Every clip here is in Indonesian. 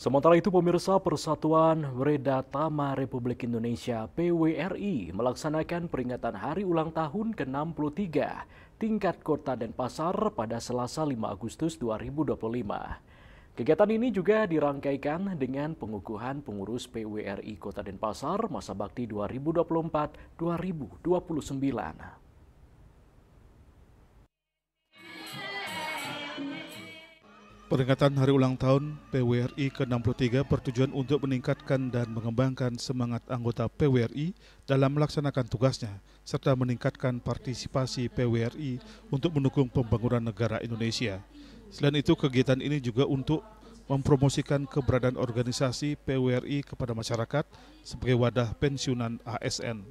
Sementara itu pemirsa Persatuan Weredatama Republik Indonesia PWRI melaksanakan peringatan hari ulang tahun ke-63 tingkat Kota Denpasar pada Selasa 5 Agustus 2025. Kegiatan ini juga dirangkaikan dengan pengukuhan pengurus PWRI Kota Denpasar masa bakti 2024-2029. Peringatan Hari Ulang Tahun PWRI ke-63 bertujuan untuk meningkatkan dan mengembangkan semangat anggota PWRI dalam melaksanakan tugasnya, serta meningkatkan partisipasi PWRI untuk mendukung pembangunan negara Indonesia. Selain itu, kegiatan ini juga untuk mempromosikan keberadaan organisasi PWRI kepada masyarakat sebagai wadah pensiunan ASN.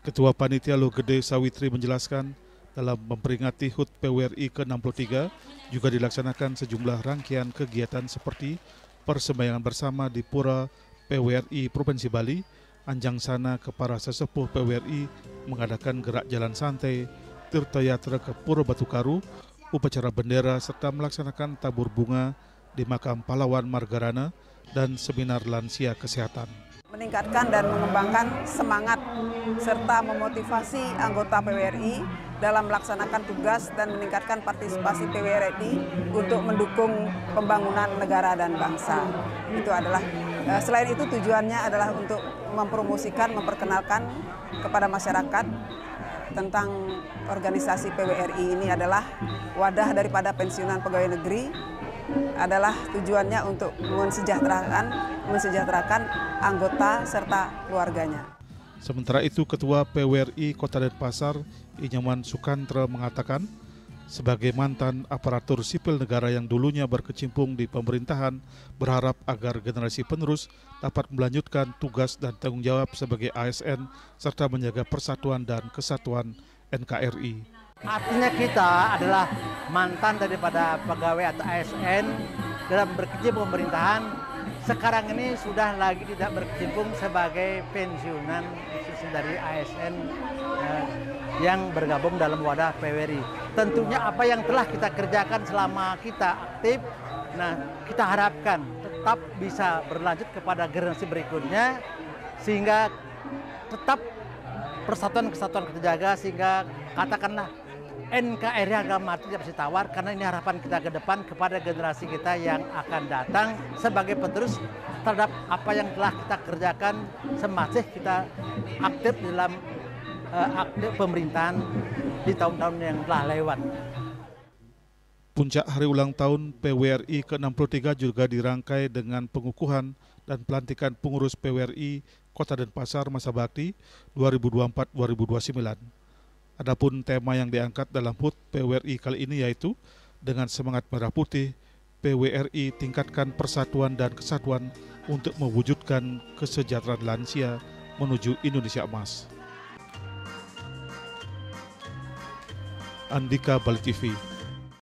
Ketua Panitia Loh Gede Sawitri menjelaskan, dalam memperingati HUT PWRI ke-63 juga dilaksanakan sejumlah rangkaian kegiatan seperti persembayangan bersama di Pura PWRI Provinsi Bali, Anjang Sana ke para sesepuh PWRI mengadakan gerak jalan santai, tirta yatra ke Pura Batu Karu, upacara bendera serta melaksanakan tabur bunga di makam pahlawan Margarana dan seminar lansia kesehatan. Meningkatkan dan mengembangkan semangat serta memotivasi anggota PWRI dalam melaksanakan tugas dan meningkatkan partisipasi PWRI untuk mendukung pembangunan negara dan bangsa. Itu adalah selain itu tujuannya adalah untuk mempromosikan, memperkenalkan kepada masyarakat tentang organisasi PWRI ini adalah wadah daripada pensiunan pegawai negeri, adalah tujuannya untuk mensejahterakan anggota serta keluarganya. Sementara itu, Ketua PWRI Kota Denpasar, Inyaman Sukantra mengatakan, sebagai mantan aparatur sipil negara yang dulunya berkecimpung di pemerintahan, berharap agar generasi penerus dapat melanjutkan tugas dan tanggung jawab sebagai ASN serta menjaga persatuan dan kesatuan NKRI. Artinya kita adalah mantan daripada pegawai atau ASN dalam berkecimpung pemerintahan. Sekarang ini sudah lagi tidak berkecimpung sebagai pensiunan khusus dari ASN yang bergabung dalam wadah PWRI. Tentunya apa yang telah kita kerjakan selama kita aktif, nah kita harapkan tetap bisa berlanjut kepada generasi berikutnya sehingga tetap persatuan kesatuan kita jaga, sehingga katakanlah NKRI harga mati tidak bisa tawar, karena ini harapan kita ke depan kepada generasi kita yang akan datang sebagai penerus terhadap apa yang telah kita kerjakan semasih kita aktif dalam aktif pemerintahan di tahun-tahun yang telah lewat. Puncak Hari Ulang Tahun PWRI ke-63 juga dirangkai dengan pengukuhan dan pelantikan pengurus PWRI Kota Denpasar masa bakti 2024-2029. Adapun tema yang diangkat dalam HUT PWRI kali ini yaitu dengan semangat merah putih, PWRI tingkatkan persatuan dan kesatuan untuk mewujudkan kesejahteraan lansia menuju Indonesia Emas. Andika, Bali TV.